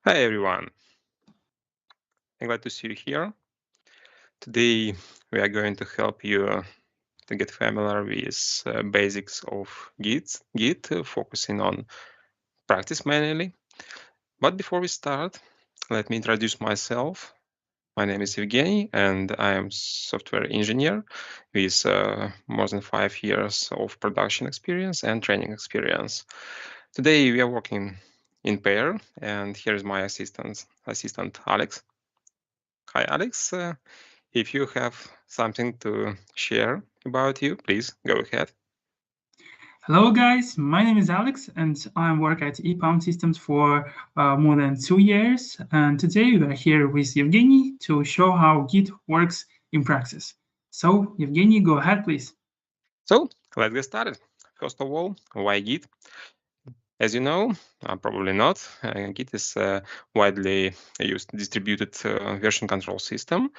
Hi everyone, I'm glad to see you here. Today we are going to help you to get familiar with basics of Git, focusing on practice mainly. But before we start, let me introduce myself. My name is Evgeny and I am software engineer with more than 5 years of production experience and training experience. Today we are working in pair and here is my assistant Alex. Hi Alex. If you have something to share about you, please go ahead. Hello guys, my name is Alex and I work at EPAM Systems for more than 2 years. And today we are here with Evgeny to show how Git works in practice. So Evgeny, go ahead please. So let's get started. First of all, why Git? As you know, probably not, Git is a widely used distributed version control system.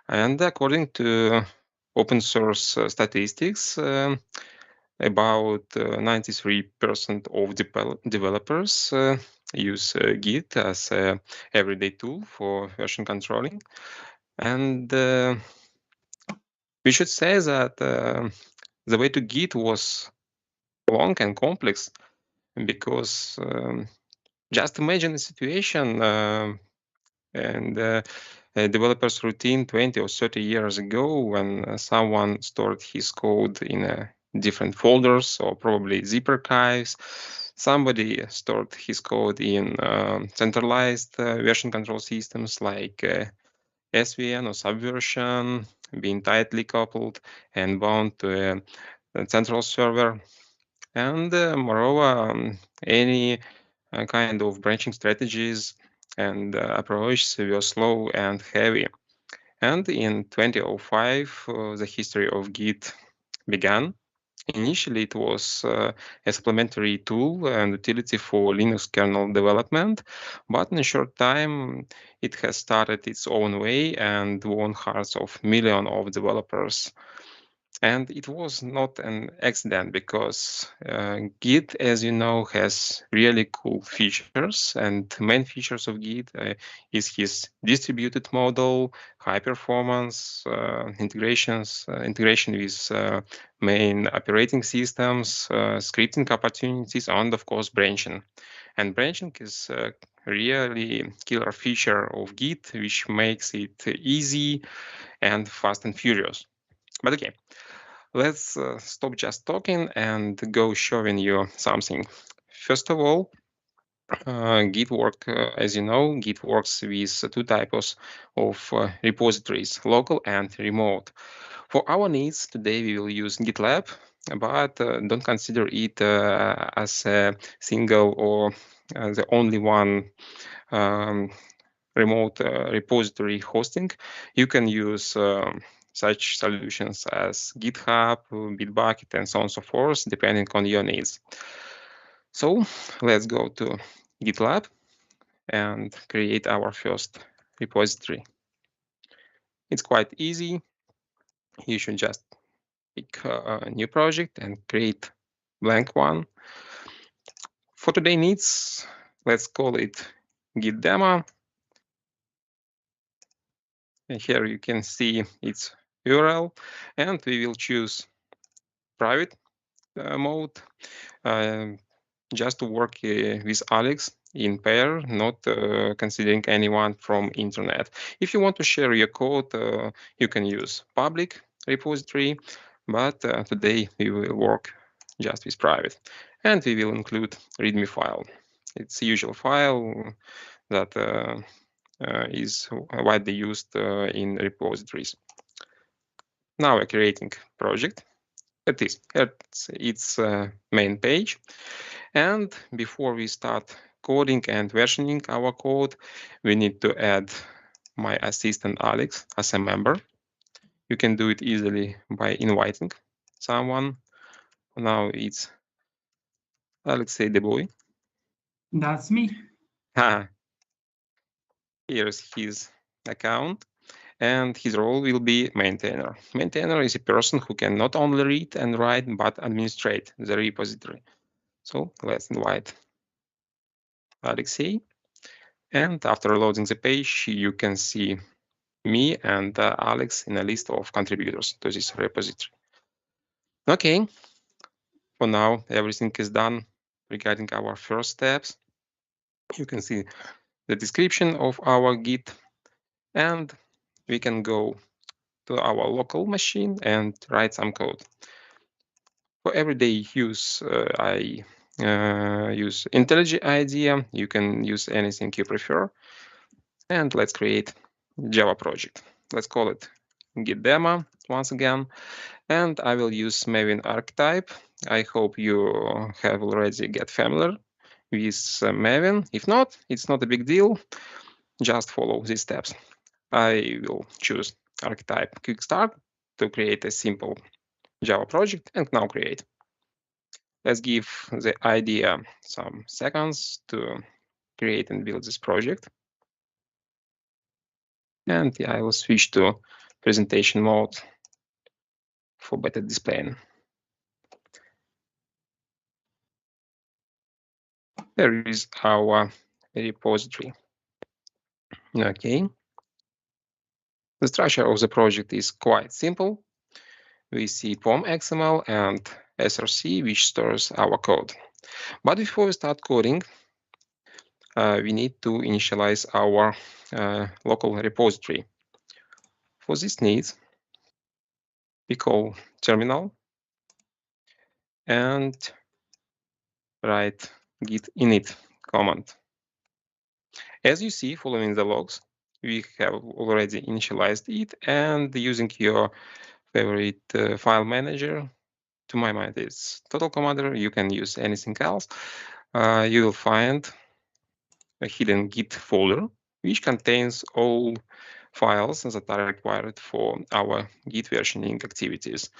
And according to open source statistics, about 93% of developers use Git as an everyday tool for version controlling. And we should say that the way to Git was long and complex because just imagine a situation and a developer's routine 20 or 30 years ago when someone stored his code in different folders or probably zip archives. Somebody stored his code in centralized version control systems like SVN or Subversion, being tightly coupled and bound to a central server. And moreover, any kind of branching strategies and approaches were slow and heavy. And in 2005, the history of Git began. Initially, it was a supplementary tool and utility for Linux kernel development, but in a short time, it has started its own way and won hearts of millions of developers. And it was not an accident because Git, as you know, has really cool features. And main features of Git is his distributed model, high performance, integration with main operating systems, scripting opportunities, and of course branching. And branching is a really killer feature of Git, which makes it easy and fast and furious. But okay, let's stop just talking and go showing you something. First of all, as you know, Git works with two types of repositories, local and remote. For our needs, today we will use GitLab, but don't consider it as a single or the only one remote repository hosting. You can use such solutions as GitHub, Bitbucket, and so on and so forth, depending on your needs. So let's go to GitLab and create our first repository. It's quite easy. You should just pick a new project and create blank one. For today needs, let's call it Git demo. And here you can see its URL, and we will choose private mode just to work with Alex in pair, not considering anyone from internet. If you want to share your code, you can use public repository, but today we will work just with private. And we will include README file. It's a usual file that is widely used in repositories. Now we're creating project. At its main page. And before we start coding and versioning our code, we need to add my assistant Alex as a member. You can do it easily by inviting someone. Now it's Alexei the boy. That's me. Here's his account. And his role will be maintainer. Maintainer is a person who can not only read and write, but administrate the repository. So let's invite Alexei. And after loading the page, you can see me and Alex in a list of contributors to this repository. Okay, for now, everything is done regarding our first steps. You can see the description of our Git, and we can go to our local machine and write some code. For everyday use, I use IntelliJ IDEA. You can use anything you prefer. And let's create Java project. Let's call it Git demo once again. And I will use Maven archetype. I hope you have already get familiar with Maven. If not, it's not a big deal. Just follow these steps. I will choose archetype quick start to create a simple Java project and now create. Let's give the idea some seconds to create and build this project. And I will switch to presentation mode for better displaying. There is our repository. Okay. The structure of the project is quite simple. We see POM XML and SRC, which stores our code. But before we start coding, we need to initialize our local repository. For this need, we call terminal and write git init command. As you see, following the logs, we have already initialized it, and using your favorite file manager, to my mind, it's Total Commander. You can use anything else. You will find a hidden Git folder, which contains all files that are required for our Git versioning activities.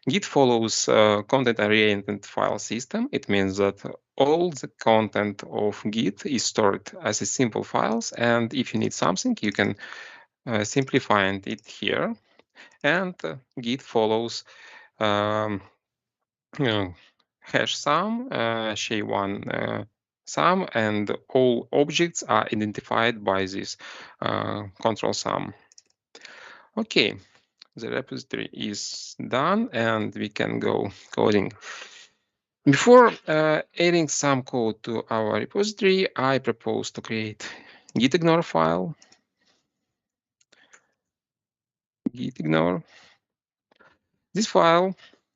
Git follows content-oriented file system. It means that all the content of Git is stored as a simple files, and if you need something, you can simply find it here. And Git follows hash sum, SHA-1 sum, and all objects are identified by this control sum. Okay, the repository is done, and we can go coding. Before adding some code to our repository, I propose to create gitignore file. Gitignore. This file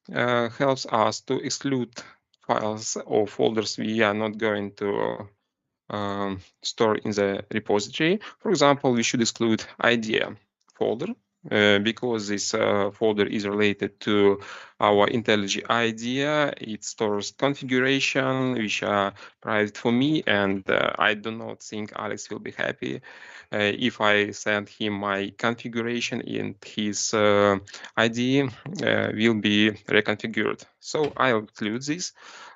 helps us to exclude files or folders we are not going to store in the repository. For example, we should exclude idea folder because this folder is related to our IntelliJ IDEA. It stores configuration which are private for me, and I do not think Alex will be happy if I send him my configuration and his IDE will be reconfigured. So I'll include this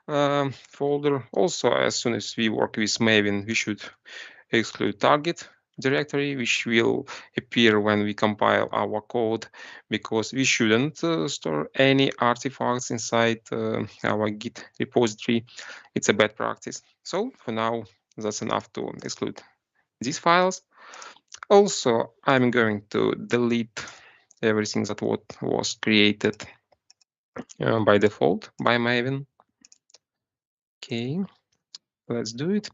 folder. Also, as soon as we work with Maven, we should exclude target directory, which will appear when we compile our code, because we shouldn't store any artifacts inside our Git repository. It's a bad practice. So for now, that's enough to exclude these files. Also, I'm going to delete everything that was created by default by Maven. Okay, let's do it.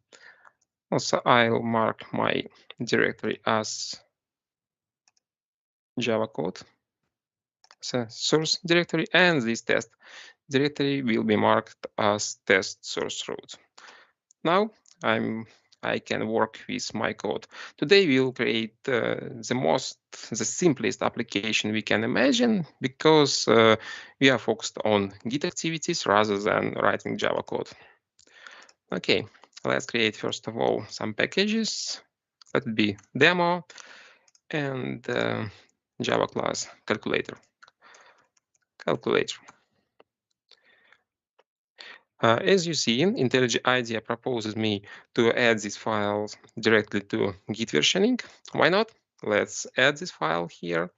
Also, I'll mark my directory as Java code, so source directory, and this test directory will be marked as test source root. Now I can work with my code. Today we'll create the simplest application we can imagine, because we are focused on Git activities rather than writing Java code. Okay, let's create first of all some packages. Let it be demo and Java class calculator. As you see, IntelliJ IDEA proposes me to add these files directly to Git versioning. Why not? Let's add this file here.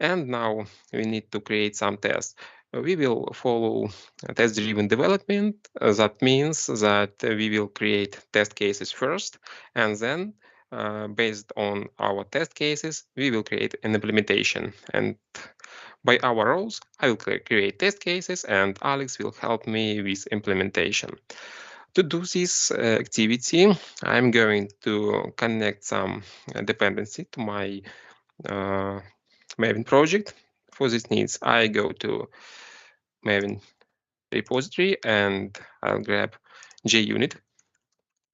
And now we need to create some tests. We will follow test-driven development. That means that we will create test cases first, and then based on our test cases, we will create an implementation. And by our roles, I will create test cases and Alex will help me with implementation. To do this activity, I'm going to connect some dependency to my Maven project. For this needs, I go to Maven repository and I'll grab JUnit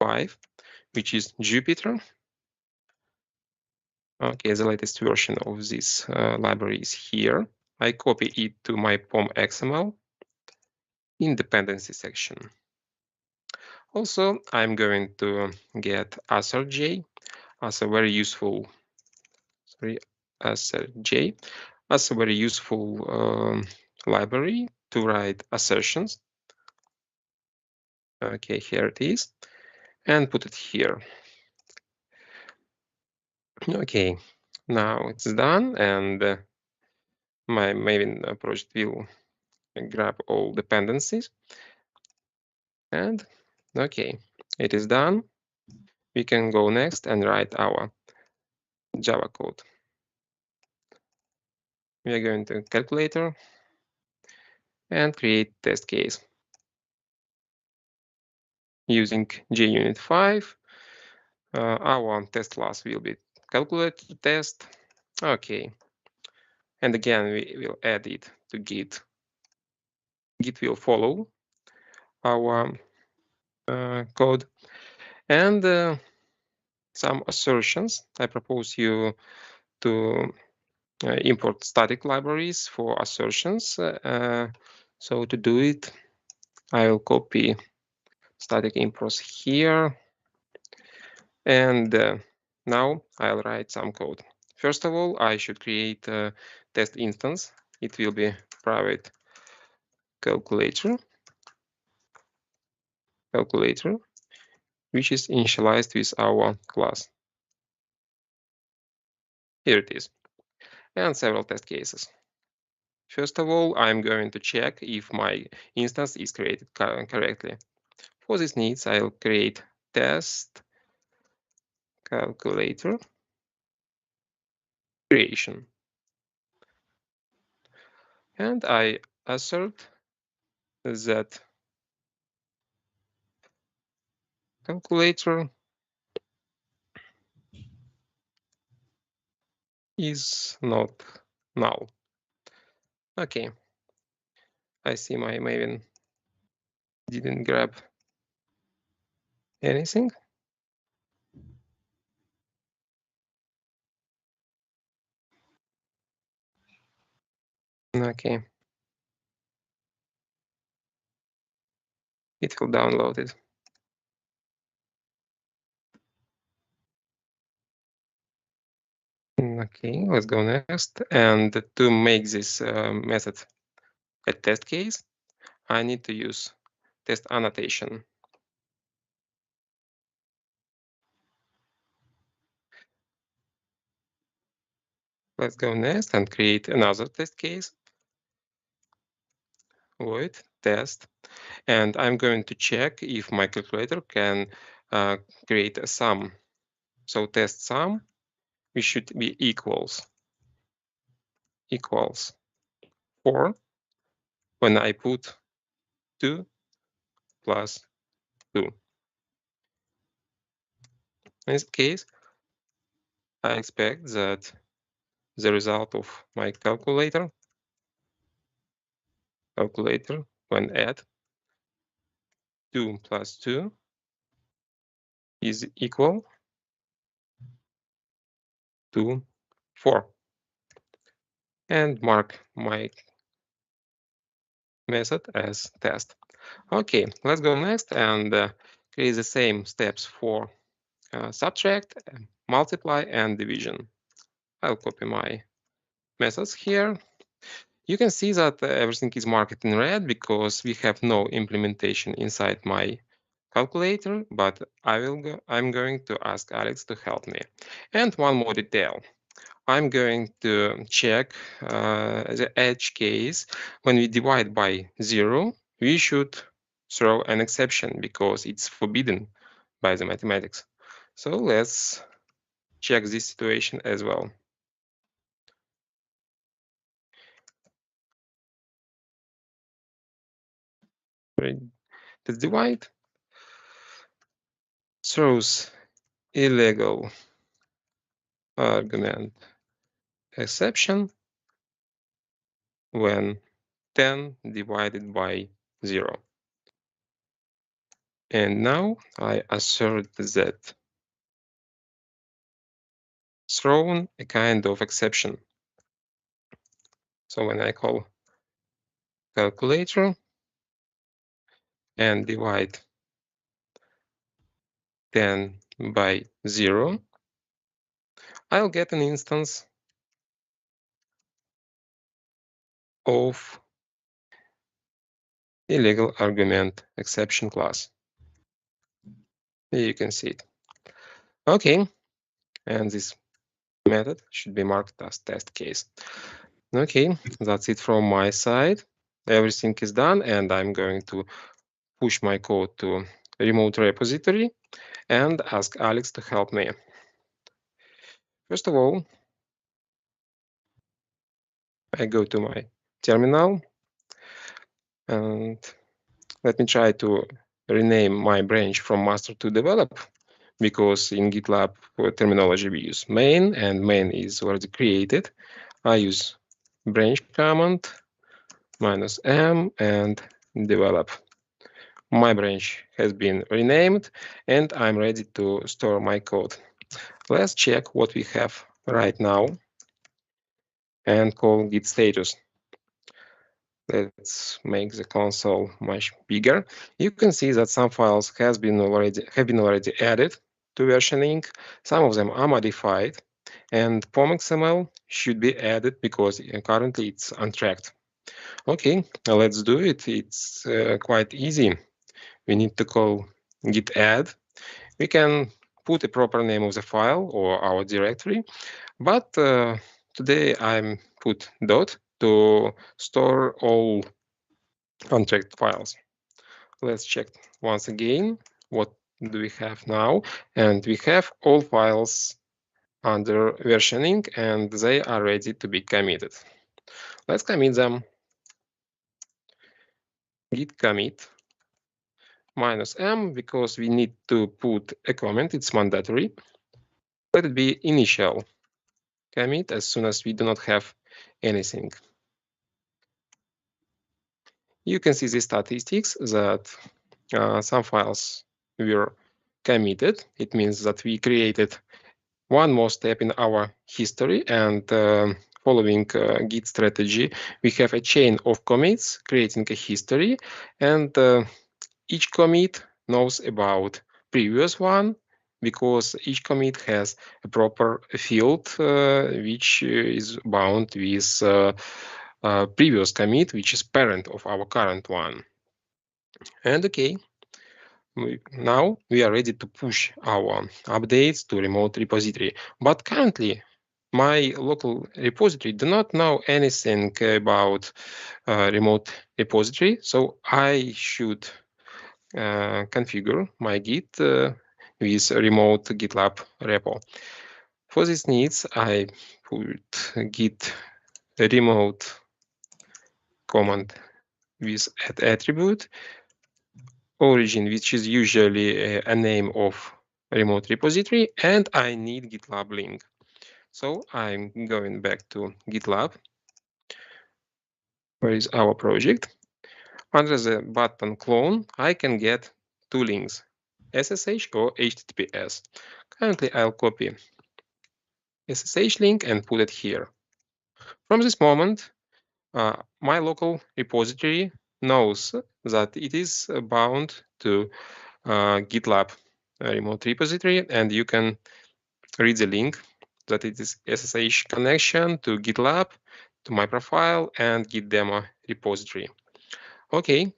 5, which is Jupyter. Okay, the latest version of this library is here. I copy it to my POM XML in dependency section. Also, I'm going to get assert.j as a very useful, assert.j as a very useful library to write assertions. Okay, here it is, and put it here. Okay, now it's done, and my Maven project will grab all dependencies. And okay, it is done. We can go next and write our Java code. We are going to calculator and create test case. Using JUnit 5, our test class will be calculator test. Okay. And again, we will add it to Git. Git will follow our code. And some assertions. I propose you to import static libraries for assertions. So to do it, I will copy static imports here. And now I'll write some code. First of all, I should create a test instance. It will be private calculator, which is initialized with our class. Here it is, and several test cases. First of all, I'm going to check if my instance is created correctly. For this needs, I'll create test calculator creation. And I assert that calculator is not null. Okay. I see my Maven didn't grab anything. Okay. It will download it. Okay, let's go next. And to make this method a test case, I need to use test annotation. Let's go next and create another test case. Void test. And I'm going to check if my calculator can create a sum. So test sum, which should be equals 4 when I put 2 plus 2. In this case, I expect that the result of my calculator when add 2 plus 2 is equal to 4. And mark my method as test. Okay, let's go next and create the same steps for subtract, multiply, and division. I'll copy my methods here. You can see that everything is marked in red because we have no implementation inside my calculator, but I'm going to ask Alex to help me. And one more detail. I'm going to check the edge case. When we divide by 0, we should throw an exception because it's forbidden by the mathematics. So let's check this situation as well. Right. The divide throws illegal argument exception when 10 divided by 0. And now I assert that thrown a kind of exception. So when I call calculator and divide 10 by 0, I'll get an instance of illegal argument exception class. Here you can see it. Okay, and this method should be marked as test case. Okay, that's it from my side. Everything is done, and I'm going to push my code to remote repository and ask Alex to help me. First of all, I go to my terminal and let me try to rename my branch from master to develop, because in GitLab terminology we use main, and main is already created. I use branch command -m and develop. My branch has been renamed and I'm ready to store my code. Let's check what we have right now and call git status. Let's make the console much bigger. You can see that some files have been already added to versioning. Some of them are modified, and pom.xml should be added because currently it's untracked. Okay, let's do it. It's quite easy. We need to call git add. We can put a proper name of the file or our directory, but today I'm put dot to store all untracked files. Let's check once again what do we have now, and we have all files under versioning and they are ready to be committed. Let's commit them. Git commit -m, because we need to put a comment, it's mandatory. Let it be initial commit as soon as we do not have anything. You can see the statistics that some files were committed. It means that we created one more step in our history, and following Git strategy, we have a chain of commits creating a history, and each commit knows about previous one, because each commit has a proper field which is bound with previous commit, which is parent of our current one. And okay, now we are ready to push our updates to remote repository. But currently, my local repository do not know anything about remote repository, so I should configure my Git with remote GitLab repo. For this needs, I put git remote command with attribute origin, which is usually a name of remote repository, and I need GitLab link. So I'm going back to GitLab. Where is our project? Under the button clone, I can get two links, SSH or HTTPS. Currently, I'll copy SSH link and put it here. From this moment, my local repository knows that it is bound to GitLab remote repository, and you can read the link that it is SSH connection to GitLab, to my profile, and Git demo repository. Okay,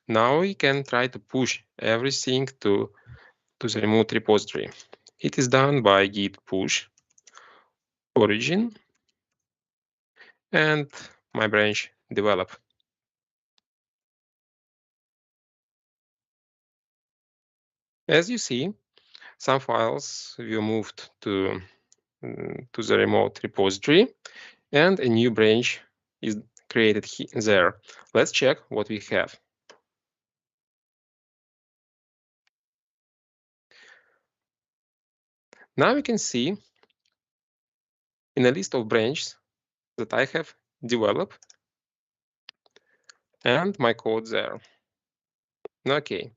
now we can try to push everything to the remote repository. It is done by git push origin and my branch develop. As you see, some files were moved to to the remote repository, and a new branch is created there. Let's check what we have. Now we can see in a list of branches that I have developed and my code there. Okay.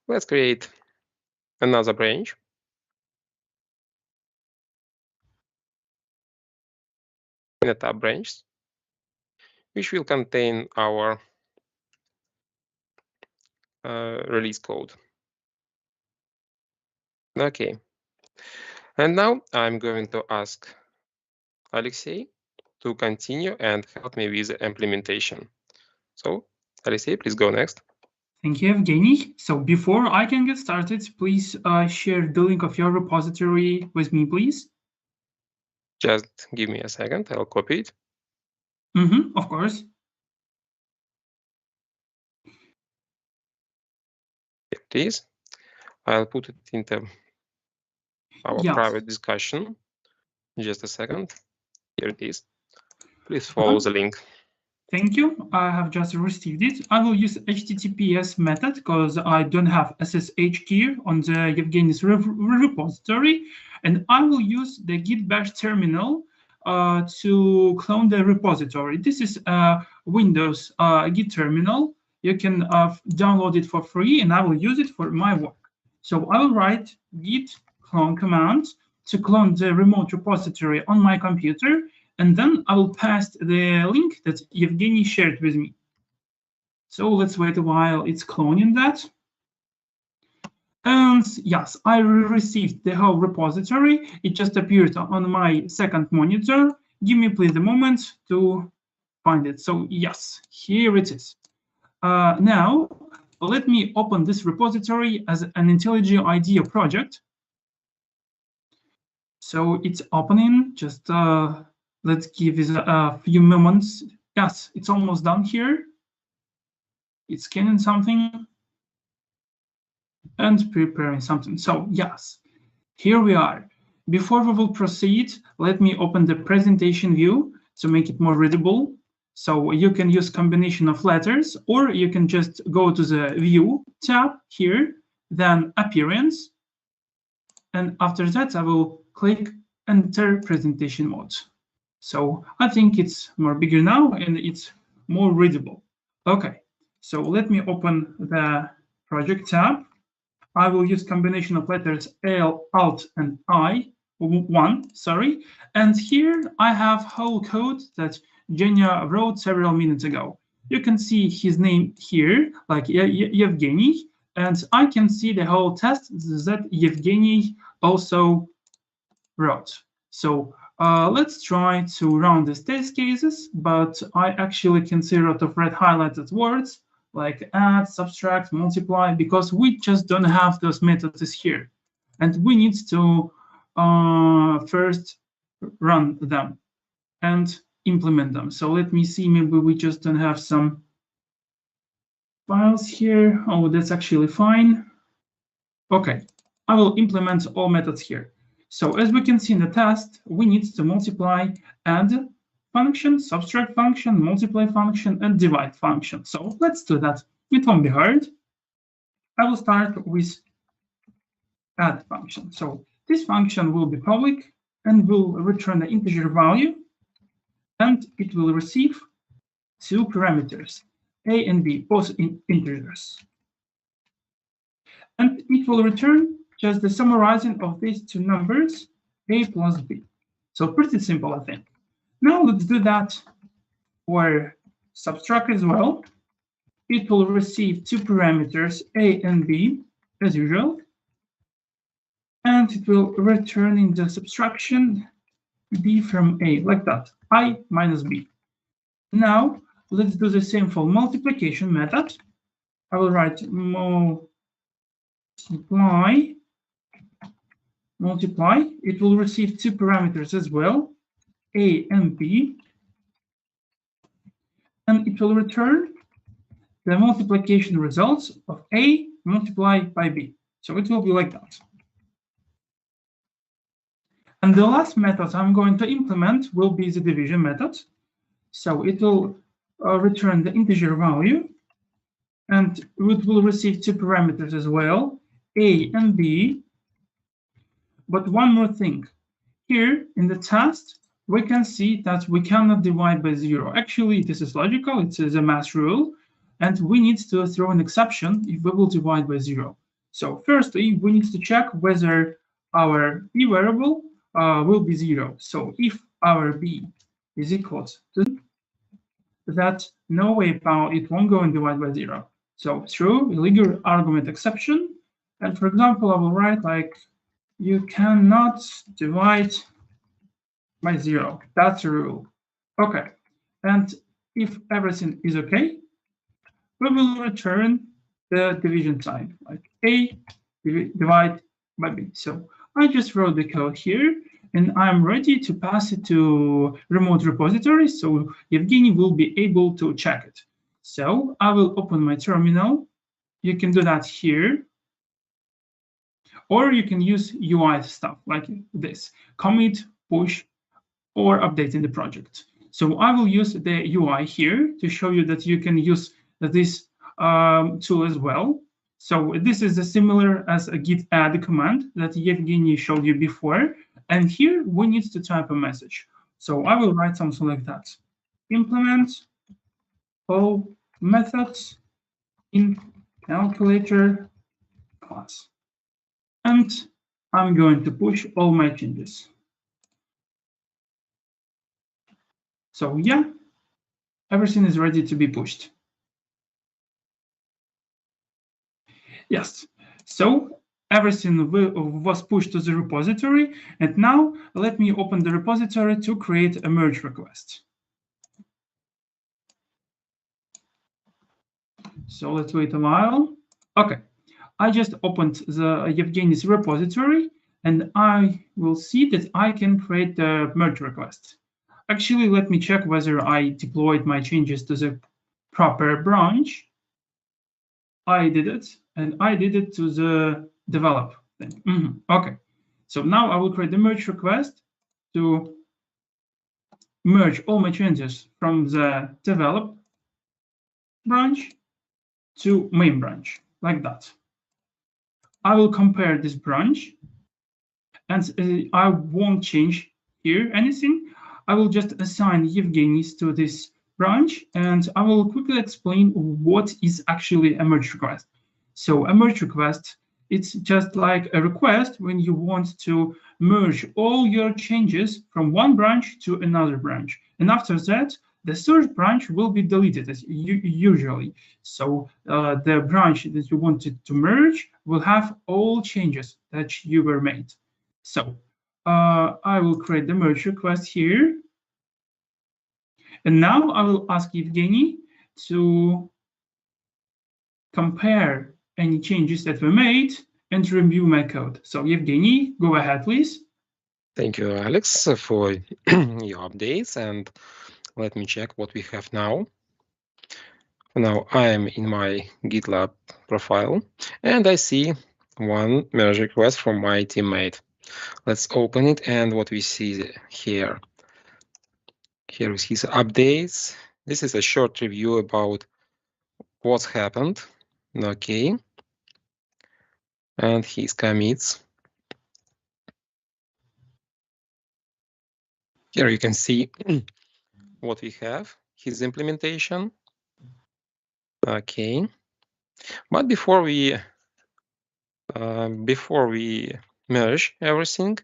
Let's create another branch. In a tab branch, which will contain our release code. Okay. And now I'm going to ask Alexei to continue and help me with the implementation. So, Alexei, please go next. Thank you, Evgeny. So before I can get started, please share the link of your repository with me, please. Just give me a second, I'll copy it. Of course. Here it is. I'll put it into our private discussion. Just a second. Here it is. Please follow the link. Thank you. I have just received it. I will use HTTPS method because I don't have SSH key on the Evgeny's repository, and I will use the Git bash terminal to clone the repository. This is a Windows Git terminal. You can download it for free, and I will use it for my work. So I will write git clone command to clone the remote repository on my computer, and then I will paste the link that Evgeny shared with me. So let's wait a while it's cloning that. And yes, I received the whole repository. It just appeared on my second monitor. Give me please a moment to find it. So yes, here it is. Now, let me open this repository as an IntelliJ IDEA project. So it's opening, just let's give it a few moments. Yes, it's almost done here. It's scanning something and preparing something. So yes, here we are. Before we will proceed, let me open the presentation view to make it more readable. So you can use combination of letters, or you can just go to the View tab here, then Appearance. And after that, I will click Enter Presentation Mode. So I think it's more bigger now and it's more readable. Okay, so let me open the Project tab. I will use combination of letters L, Alt, and I1, sorry. And here I have whole code that Genya wrote several minutes ago. You can see his name here, like Evgeny, and I can see the whole test that Evgeny also wrote. So let's try to run these test cases, but I actually can see a lot of red highlighted words like add, subtract, multiply, because we just don't have those methods here. And we need to first run them and implement them. So let me see, maybe we just don't have some files here. Oh, that's actually fine. Okay, I will implement all methods here. So as we can see in the test, we need to multiply, add function, subtract function, multiply function, and divide function. So let's do that. It won't be hard. I will start with add function. So this function will be public and will return the integer value, and it will receive two parameters, a and b, both integers. And it will return just the summarizing of these two numbers, a plus b. So pretty simple, I think. Now let's do that for subtract as well. It will receive two parameters, a and b, as usual. And it will return in the subtraction b from a, like that, I minus b. Now let's do the same for multiplication method. I will write multiply. It will receive two parameters as well, a and b, and it will return the multiplication results of a multiplied by b. So it will be like that. And the last method I'm going to implement will be the division method. So it will return the integer value, and it will receive two parameters as well, A and B. But one more thing, here in the test, we can see that we cannot divide by 0. Actually, this is logical, it is a math rule, and we need to throw an exception if we will divide by 0. So firstly, we need to check whether our b variable will be 0. So if our b is equal to that, no way about it won't go and divide by 0. So through illegal argument exception, and for example, I will write like, you cannot divide by 0. That's a rule. Okay. And if everything is okay, we will return the division sign, like A divide by B. So I just wrote the code here, and I'm ready to pass it to remote repository, so Evgeny will be able to check it. So I will open my terminal. You can do that here, or you can use UI stuff like this, commit, push, or updating the project. So I will use the UI here to show you that you can use this tool as well. So this is similar as a git add command that Evgeny showed you before. And here we need to type a message. So I will write something like that. Implement all methods in calculator class. And I'm going to push all my changes. So yeah, everything is ready to be pushed. Yes, so everything was pushed to the repository, and now let me open the repository to create a merge request. So let's wait a while. Okay, I just opened the Evgeny's repository, and I will see that I can create the merge request. Actually, let me check whether I deployed my changes to the proper branch. I did it, and I did it to the develop thing. Okay, so now I will create the merge request to merge all my changes from the develop branch to main branch, like that. I will compare this branch, and I won't change here anything. I will just assign Evgeny's to this branch, and I will quickly explain what is actually a merge request. So a merge request, it's just like a request when you want to merge all your changes from one branch to another branch. And after that, the third branch will be deleted as usually. So the branch that you wanted to merge will have all changes that you were made. So I will create the merge request here. And now I will ask Evgeny to compare any changes that were made and review my code. So Evgeny, go ahead, please. Thank you, Alex, for your updates. And let me check what we have now. Now I am in my GitLab profile, and I see one merge request from my teammate. Let's open it, and what we see here. Here is his updates. This is a short review about what's happened. Okay. And his commits. Here you can see what we have, his implementation. Okay. But before we merge everything,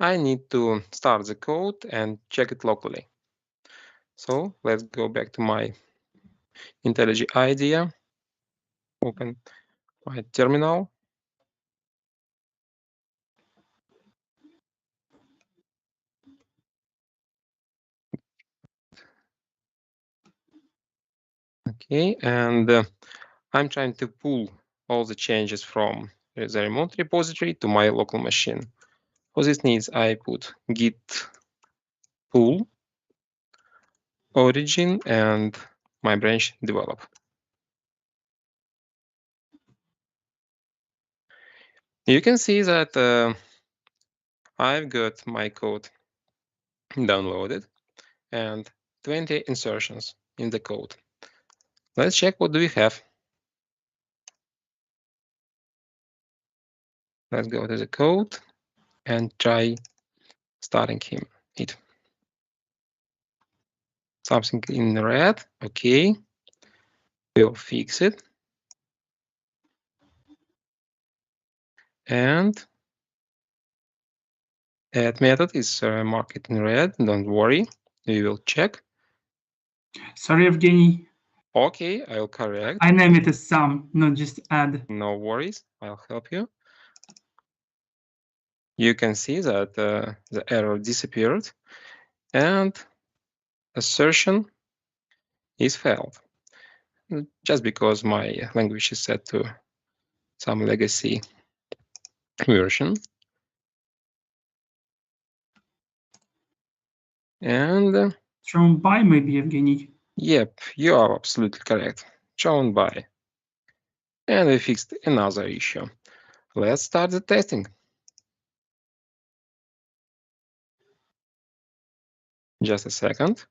I need to start the code and check it locally. So let's go back to my IntelliJ IDEA, open my terminal. Okay, and I'm trying to pull all the changes from the remote repository to my local machine. For this needs, I put git pull origin and my branch develop. You can see that I've got my code downloaded and 20 insertions in the code. Let's check what do we have. Let's go to the code and try starting it. Something in red, okay. We'll fix it. And add method is marked in red, don't worry, we will check. Sorry, Evgeny. Okay, I'll correct. I name it as sum, not just add. No worries, I'll help you. You can see that the error disappeared and assertion is failed. Just because my language is set to some legacy version. And thrown by maybe, Evgeny. Yep, you are absolutely correct. Shown by. And we fixed another issue. Let's start the testing. Just a second.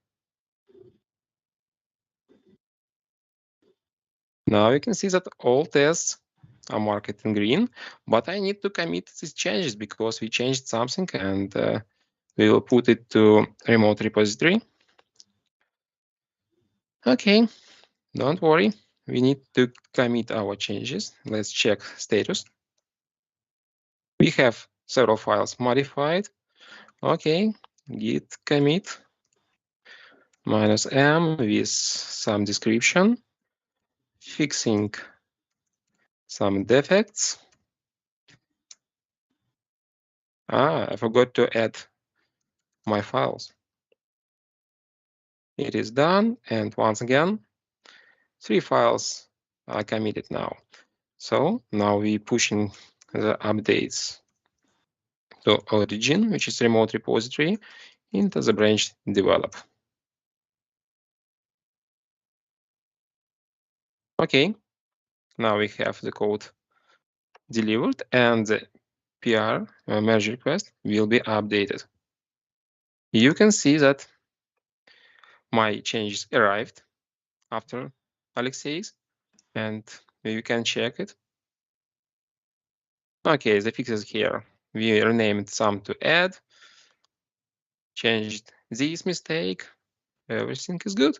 Now you can see that all tests are marked in green, but I need to commit these changes because we changed something and we will put it to remote repository. Okay, don't worry. We need to commit our changes. Let's check status. We have several files modified. Okay, git commit -m with some description, fixing some defects. I forgot to add my files. It is done, and once again, 3 files are committed now. So now we're pushing the updates to origin, which is remote repository, into the branch develop. Okay, now we have the code delivered and the PR merge request will be updated. You can see that my changes arrived after Alexei's, and you can check it. Okay, the fixes here. We renamed some to add, changed this mistake. Everything is good.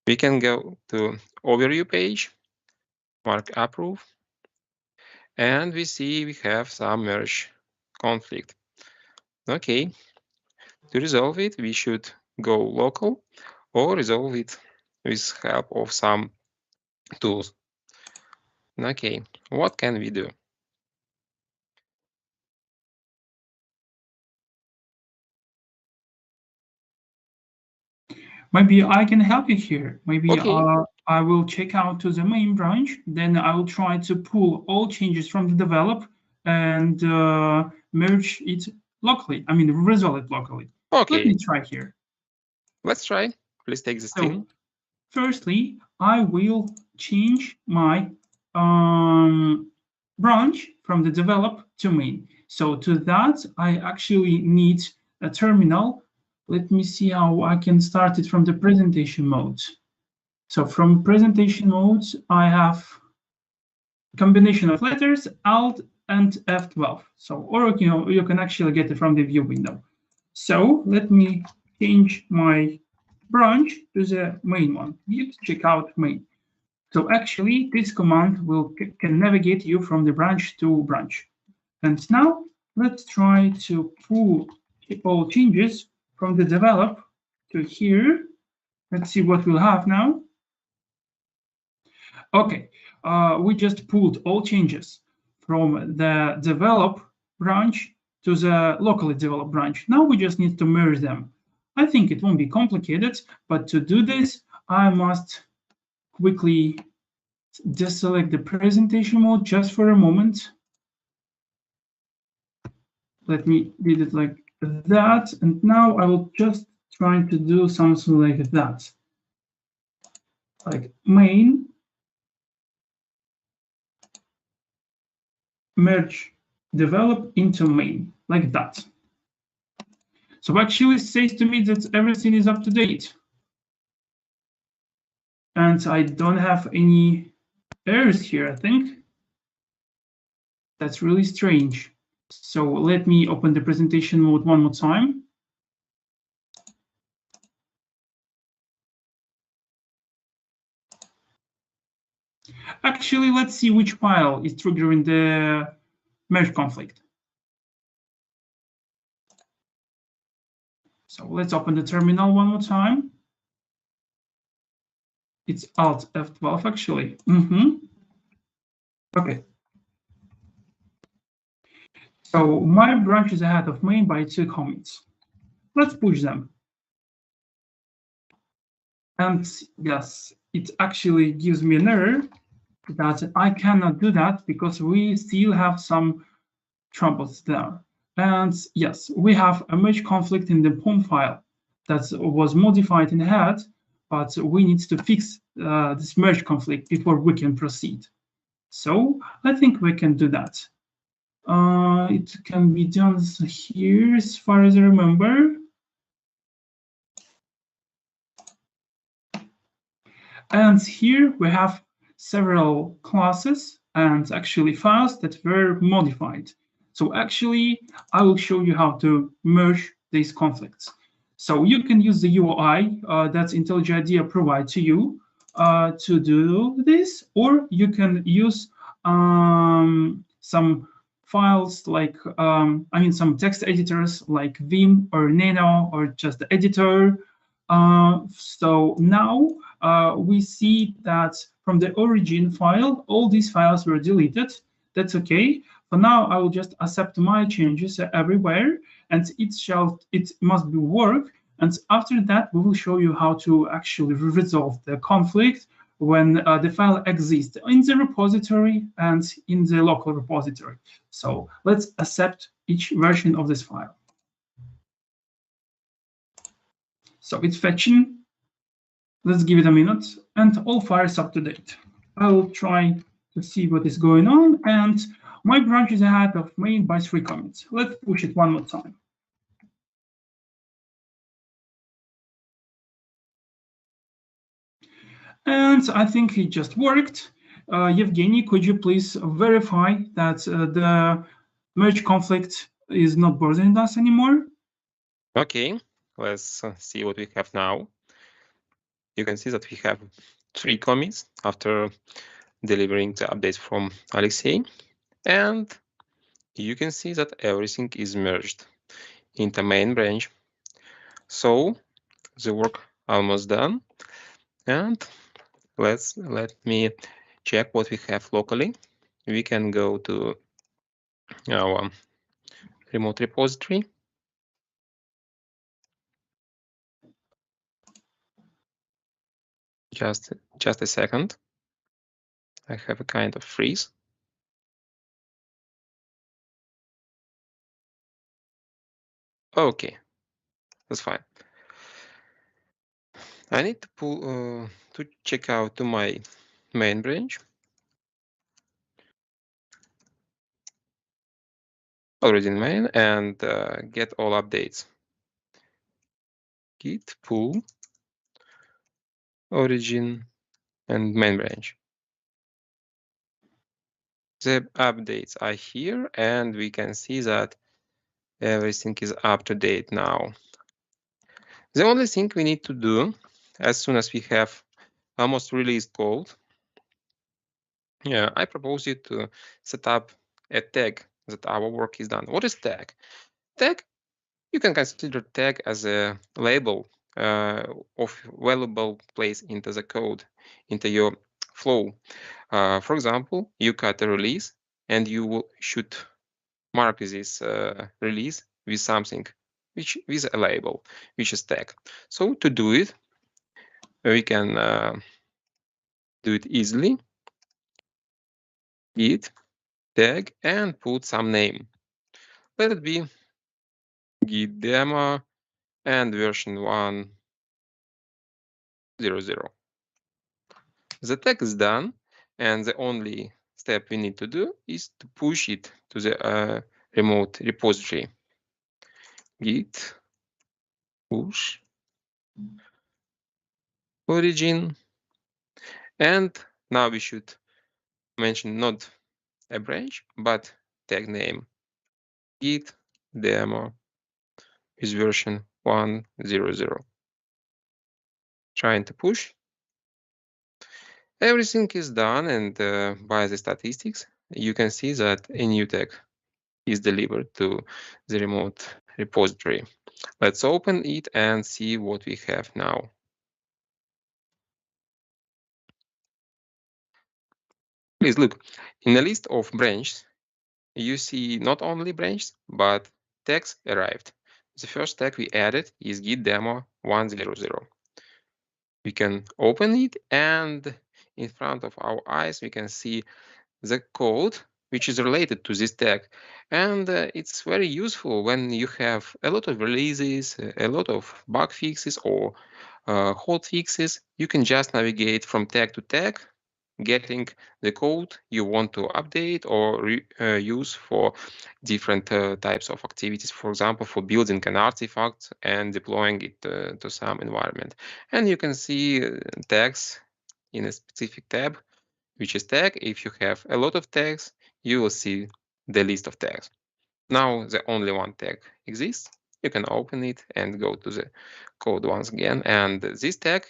We can go to overview page, mark approve, and we see we have some merge conflict. Okay, to resolve it, we should go local or resolve it with help of some tools. Okay, what can we do? Maybe I can help you here. Maybe Okay. I will check out to the main branch, then I will try to pull all changes from the develop and merge it locally. I mean, resolve it locally. Okay. Let me try here. Let's try. Please take the screen. So, firstly, I will change my branch from the develop to main. So to that, I actually need a terminal. Let me see how I can start it from the presentation mode. So from presentation mode, I have a combination of letters, Alt and F12. So, or you can actually get it from the view window. So let me change my branch to the main one. Git checkout main. So actually, this command can navigate you from the branch to branch. And now let's try to pull all changes from the develop to here. Let's see what we'll have now. Okay, we just pulled all changes from the develop branch to the locally developed branch. Now we just need to merge them. I think it won't be complicated, but to do this, I must quickly deselect the presentation mode just for a moment. Let me read it like that. And now I will just try to do something like that. Like main, merge develop into main, like that. So actually it says to me that everything is up to date. And I don't have any errors here, I think. That's really strange. So let me open the presentation mode one more time. Actually, let's see which file is triggering the merge conflict. So let's open the terminal one more time. It's Alt F12 actually. Okay. So my branch is ahead of main by 2 commits. Let's push them. And yes, it actually gives me an error that I cannot do that because we still have some troubles there. And yes, we have a merge conflict in the POM file that was modified in head, but we need to fix this merge conflict before we can proceed. So I think we can do that. It can be done here as far as I remember. And here we have several classes and actually files that were modified. So actually, I will show you how to merge these conflicts. So you can use the UI that IntelliJ IDEA provides to you to do this, or you can use some files like, some text editors like Vim or Nano or just the editor. So now we see that from the origin file, all these files were deleted. That's okay. For now, I will just accept my changes everywhere, and it must be work. And after that, we will show you how to actually resolve the conflict when the file exists in the repository and in the local repository. So let's accept each version of this file. So it's fetching. Let's give it a minute, and all files up to date. I'll try to see what is going on, and my branch is ahead of main by 3 commits. Let's push it one more time. And I think it just worked. Evgeny, could you please verify that the merge conflict is not bothering us anymore? Okay, let's see what we have now. You can see that we have 3 commits after delivering the updates from Alexei, and you can see that everything is merged in the main branch. So the work almost done, and let me check what we have locally. We can go to our remote repository. Just a second. I have a kind of freeze. Okay, that's fine. I need to pull to check out to my main branch. Already in main, and get all updates. Git pull origin and main branch. The updates are here, and we can see that everything is up to date now. The only thing we need to do as soon as we have almost released code, I propose you to set up a tag that our work is done. What is tag? Tag, you can consider tag as a label of valuable place into the code, into your flow. For example, you cut a release and you should mark this release with something with a label, which is tag. So to do it, we can do it easily. Git tag and put some name. Let it be Git demo and version 1.0.0. The tag is done, and the only step we need to do is to push it to the remote repository. Git push origin, and now we should mention not a branch but tag name git demo is version 1.0.0. Trying to push. Everything is done, and by the statistics, you can see that a new tag is delivered to the remote repository. Let's open it and see what we have now. Please look, in the list of branches, you see not only branches, but tags arrived. The first tag we added is git demo 1.0.0. We can open it, and in front of our eyes, we can see the code which is related to this tag. And it's very useful when you have a lot of releases, a lot of bug fixes or hot fixes. You can just navigate from tag to tag, getting the code you want to update or use for different types of activities, for example, for building an artifact and deploying it to some environment. And you can see tags in a specific tab, which is tag. If you have a lot of tags, you will see the list of tags. Now the only one tag exists. You can open it and go to the code once again, and this tag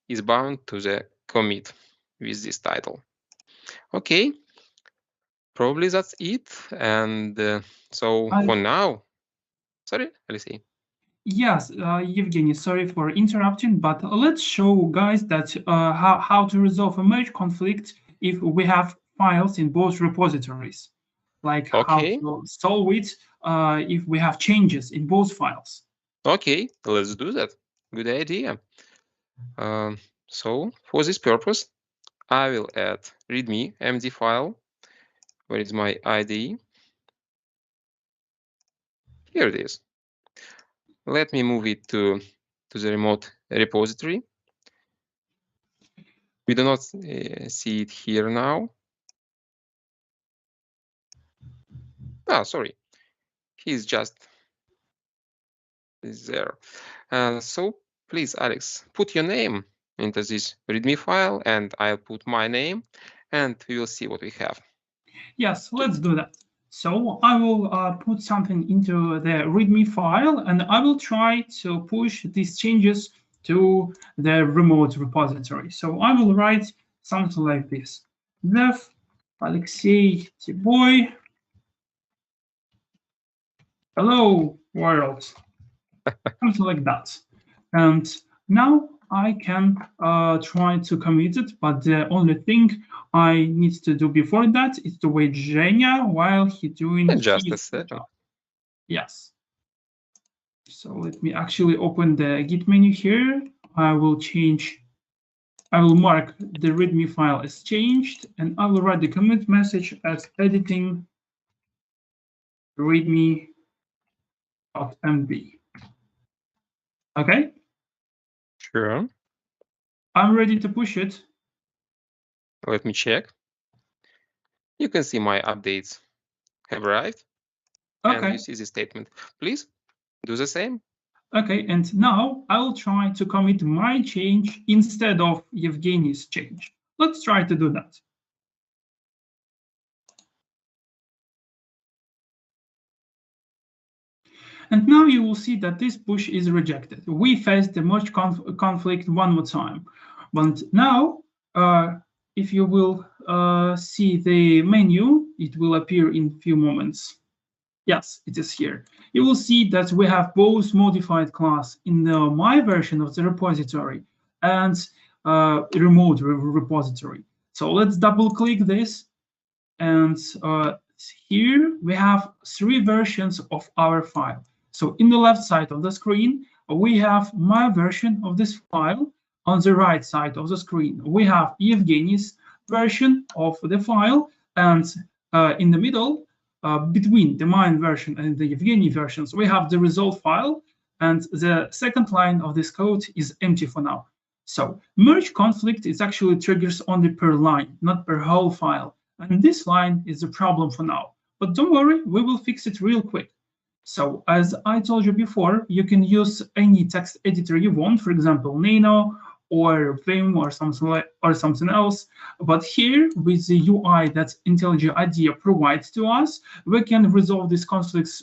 is bound to the commit with this title. Okay, probably that's it. And so for now, sorry, Alexei. Yes, Evgeny, sorry for interrupting, but let's show guys that how to resolve a merge conflict if we have files in both repositories, like Okay. how to solve it if we have changes in both files. Okay, let's do that. Good idea. So for this purpose, I will add readme MD file. Where is my IDE? Here it is. Let me move it to the remote repository. We do not see it here now. Ah, sorry. He's just there. So please, Alex, put your name into this README file, and I'll put my name, and we will see what we have. Yes, let's do that. So I will put something into the README file, and I will try to push these changes to the remote repository. So I will write something like this: def Alexei Tiboy, hello world, something like that. And now I can try to commit it, but the only thing I need to do before that is to wait Zhenya while he's doing Just a second. Yes. So let me actually open the Git menu here. I will mark the README file as changed, and I will write the commit message as editing readme.md. Okay? Sure. I'm ready to push it. Let me check. You can see my updates have arrived. Okay. And you see the statement. Please do the same. Okay, and now I will try to commit my change instead of Evgeny's change. Let's try to do that. And now you will see that this push is rejected. We faced the merge conflict one more time. But now, if you will see the menu, it will appear in a few moments. Yes, it is here. You will see that we have both modified class in my version of the repository and remote repository. So let's double click this. And here we have 3 versions of our file. So in the left side of the screen, we have my version of this file. On the right side of the screen, we have Evgeny's version of the file. And in the middle, between the mine version and the Evgeny versions, we have the result file. And the second line of this code is empty for now. So merge conflict is actually triggers only per line, not per whole file. And this line is a problem for now. But don't worry, we will fix it real quick. So as I told you before, you can use any text editor you want, for example, Nano or Vim or something else. But here, with the UI that IntelliJ IDEA provides to us, we can resolve these conflicts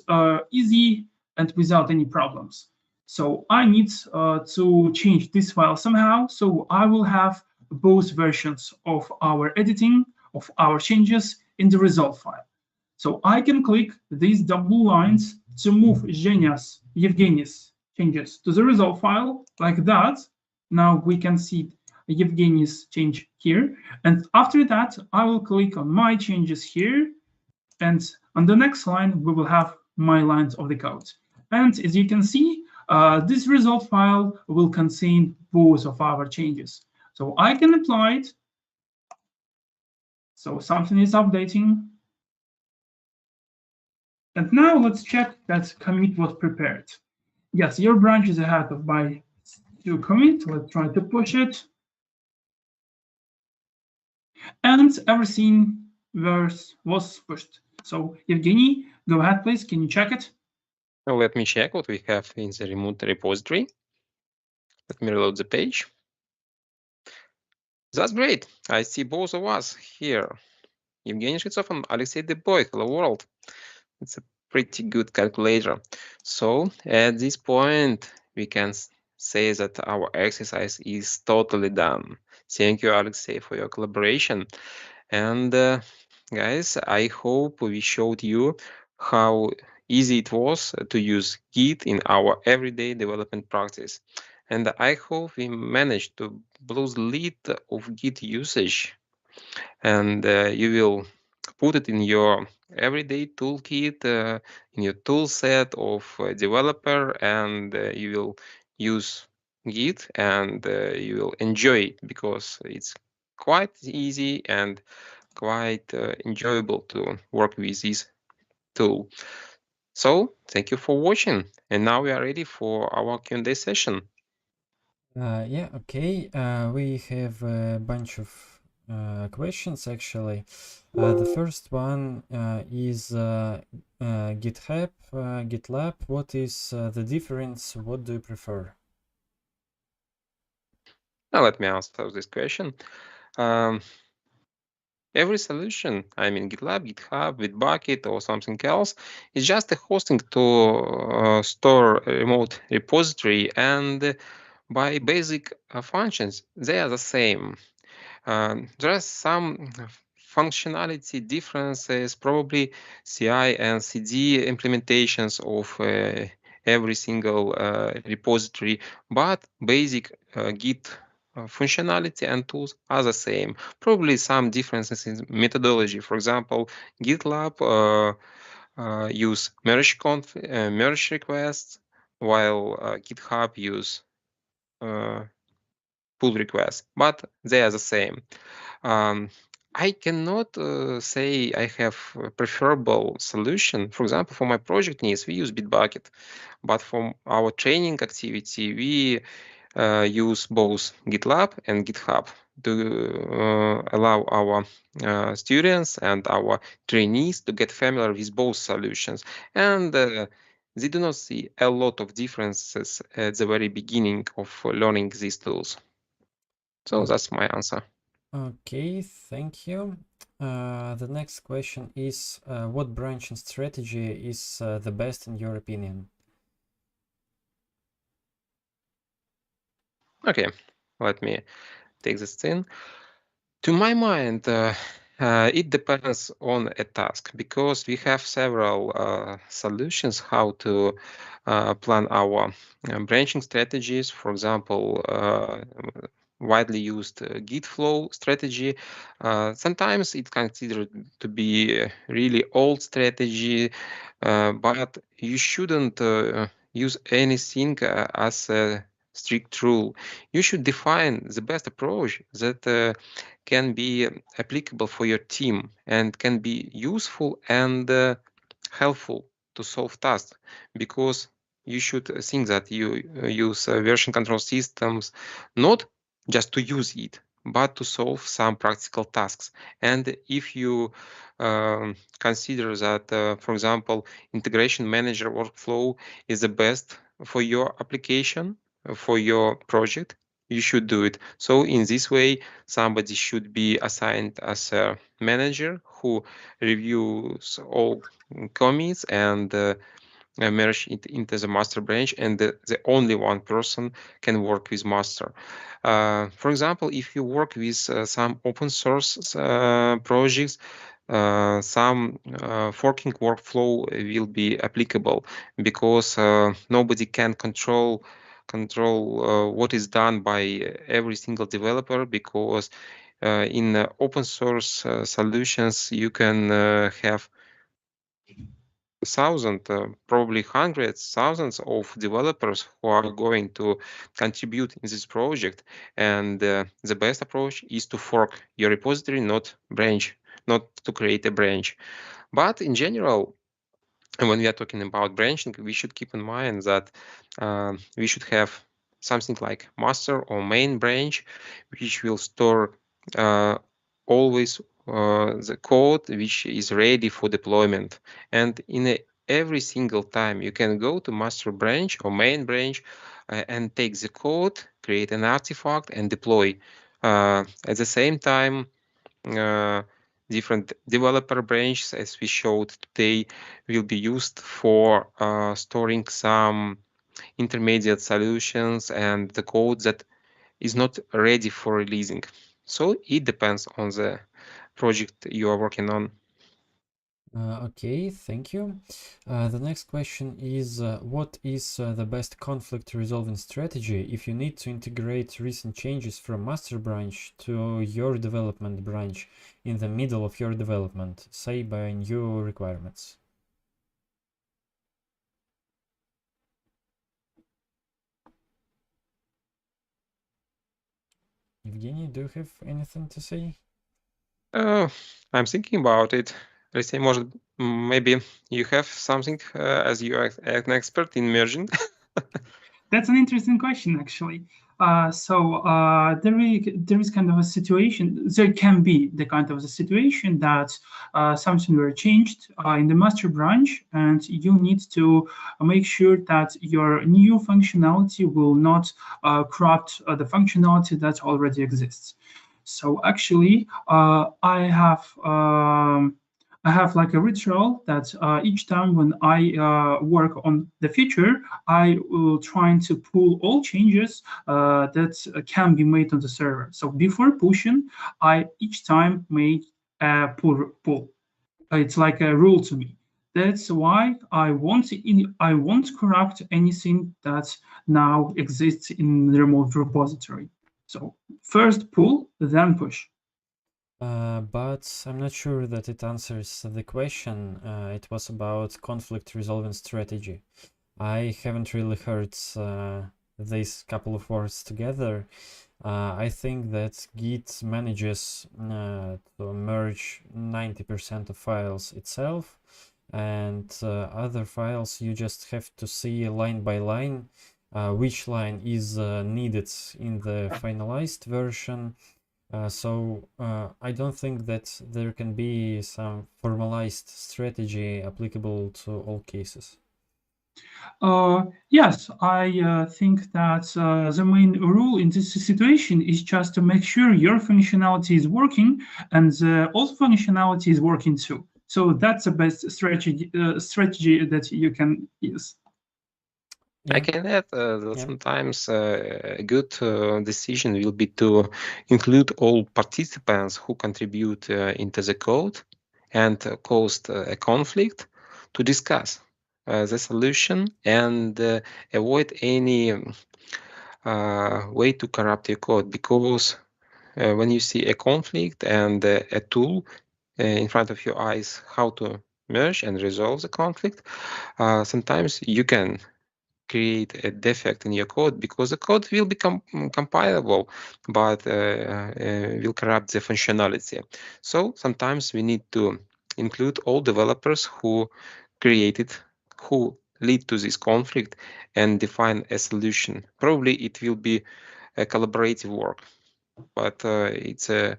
easy and without any problems. So I need to change this file somehow. So I will have both versions of our editing, of our changes in the result file. So I can click these double lines to move Evgeny's changes to the result file like that. Now we can see Evgeny's change here. And after that, I will click on my changes here. And on the next line, we will have my lines of the code. And as you can see, this result file will contain both of our changes. So I can apply it. So something is updating. And now let's check that commit was prepared. Yes, your branch is ahead of my to commit. Let's try to push it. And everything was pushed. So Evgeny, go ahead, please. Can you check it? Now let me check what we have in the remote repository. Let me reload the page. That's great. I see both of us here. Evgeny Shitsov and Alexey Deboy. Hello world. It's a pretty good calculator. So at this point, we can say that our exercise is totally done. Thank you, Alexey, for your collaboration. And guys, I hope we showed you how easy it was to use Git in our everyday development practice. And I hope we managed to blow the lid of Git usage, and you will put it in your everyday toolkit, in your tool set of developer, and you will use Git, and you will enjoy it because it's quite easy and quite enjoyable to work with this tool. So thank you for watching, and now we are ready for our Q&A session. Yeah, okay. We have a bunch of questions actually. The first one is GitHub, GitLab. What is the difference? What do you prefer? Now let me answer this question. Every solution, I mean GitLab, GitHub, Bitbucket, or something else, is just a hosting to store a remote repository, and by basic functions, they are the same. There are some functionality differences, probably CI and CD implementations of every single repository, but basic Git functionality and tools are the same. Probably some differences in methodology. For example, GitLab use merge requests, while GitHub use pull requests, but they are the same. I cannot say I have a preferable solution. For example, for my project needs, we use Bitbucket, but for our training activity, we use both GitLab and GitHub to allow our students and our trainees to get familiar with both solutions. And they do not see a lot of differences at the very beginning of learning these tools. So that's my answer. Okay, thank you. The next question is what branching strategy is the best in your opinion? Okay, let me take this in. To my mind, it depends on a task, because we have several solutions how to plan our branching strategies. For example, widely used Git flow strategy. Sometimes it's considered to be a really old strategy, but you shouldn't use anything as a strict rule. You should define the best approach that can be applicable for your team and can be useful and helpful to solve tasks, because you should think that you use version control systems not just to use it, but to solve some practical tasks. And if you consider that, for example, integration manager workflow is the best for your application, for your project, you should do it. So in this way, somebody should be assigned as a manager who reviews all commits and merge it into the master branch, and the only one person can work with master. For example, if you work with some open source projects, some forking workflow will be applicable, because nobody can control what is done by every single developer, because in open source solutions you can have probably hundreds, thousands of developers who are going to contribute in this project. And the best approach is to fork your repository, not to create a branch. But in general, when we are talking about branching, we should keep in mind that we should have something like master or main branch, which will store always the code which is ready for deployment. And in every single time, you can go to master branch or main branch and take the code, create an artifact, and deploy. At the same time, different developer branches, as we showed today, will be used for storing some intermediate solutions and the code that is not ready for releasing. So it depends on the project you are working on. Okay, thank you. The next question is, what is the best conflict resolving strategy if you need to integrate recent changes from master branch to your development branch in the middle of your development, say by new requirements? Evgeny, do you have anything to say? I'm thinking about it. Let's say, maybe you have something as you are an expert in merging. That's an interesting question, actually. There is kind of a situation. There can be the kind of a situation that something were changed in the master branch, and you need to make sure that your new functionality will not corrupt the functionality that already exists. So actually, I have like a ritual that each time when I work on the feature, I will try to pull all changes that can be made on the server. So before pushing, I each time make a pull. It's like a rule to me. That's why I won't corrupt anything that now exists in the remote repository. So first pull, then push. But I'm not sure that it answers the question. It was about conflict resolving strategy. I haven't really heard these couple of words together. I think that Git manages to merge 90% of files itself, and other files you just have to see line by line which line is needed in the finalized version. So I don't think that there can be some formalized strategy applicable to all cases. Yes, I think that the main rule in this situation is just to make sure your functionality is working and the old functionality is working too. So that's the best strategy that you can use. I can add that sometimes a good decision will be to include all participants who contribute into the code and caused a conflict to discuss the solution and avoid any way to corrupt your code, because when you see a conflict and a tool in front of your eyes how to merge and resolve the conflict, sometimes you can create a defect in your code, because the code will become compilable, but will corrupt the functionality. So sometimes we need to include all developers who lead to this conflict and define a solution. Probably it will be a collaborative work. but it's a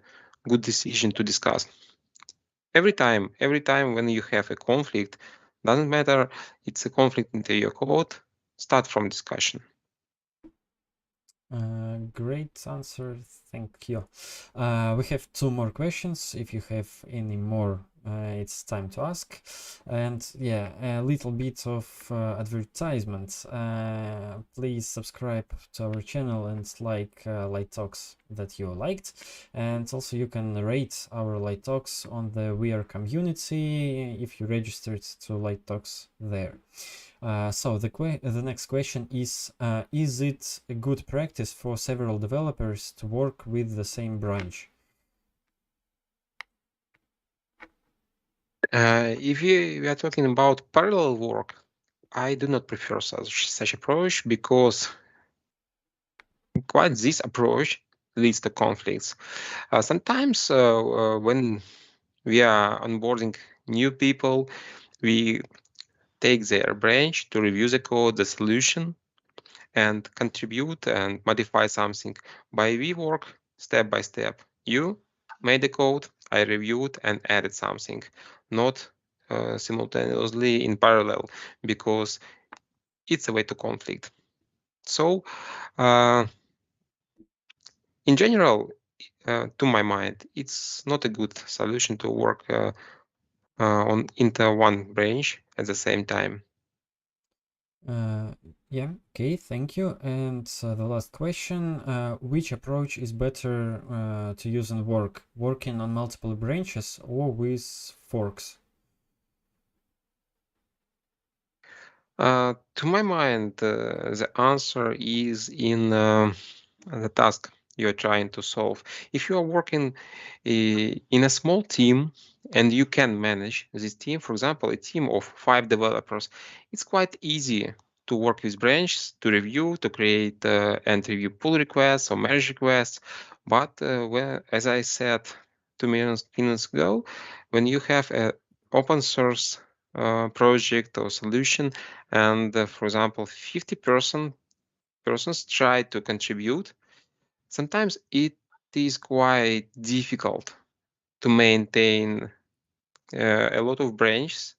good decision to discuss. Every time when you have a conflict, doesn't matter, it's a conflict into your code, start from discussion. Great answer, thank you. We have 2 more questions. If you have any more, it's time to ask. And yeah, a little bit of advertisement. Please subscribe to our channel and like Light Talks that you liked. And also you can rate our Light Talks on the VR community if you registered to Light Talks there. So the next question is it a good practice for several developers to work with the same branch? If we are talking about parallel work, I do not prefer such approach because quite this approach leads to conflicts. Sometimes when we are onboarding new people, we take their branch to review the code, the solution, and contribute and modify something. By we work step by step. You made the code, I reviewed and added something, not simultaneously in parallel, because it's a way to conflict. So, in general, to my mind, it's not a good solution to work on into one branch at the same time. Yeah, okay, thank you. And the last question, which approach is better to use in work? Working on multiple branches or with forks? To my mind, the answer is in the task you're trying to solve. If you are working in a small team and you can manage this team, for example, a team of 5 developers, it's quite easy to work with branches, to review, to create and review pull requests or merge requests. But as I said 2 minutes ago, when you have an open source project or solution, and for example, 50 persons try to contribute, sometimes it is quite difficult to maintain a lot of branches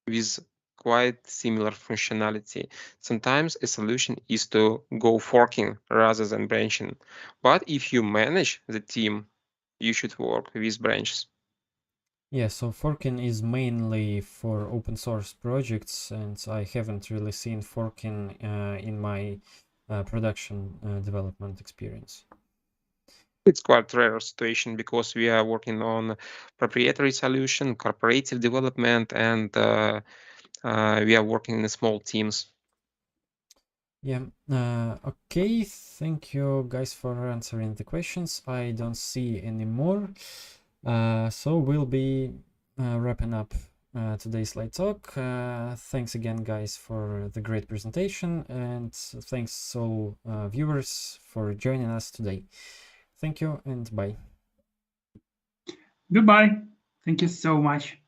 with quite similar functionality. Sometimes a solution is to go forking rather than branching. But if you manage the team, you should work with branches. Yeah, so forking is mainly for open source projects, and I haven't really seen forking in my production development experience. It's quite rare situation because we are working on proprietary solution, cooperative development, and we are working in small teams. Yeah, okay, thank you guys for answering the questions. I don't see any more. So we'll be wrapping up today's Light Talk. Thanks again, guys, for the great presentation, and thanks all viewers for joining us today. Thank you and bye. Goodbye. Thank you so much.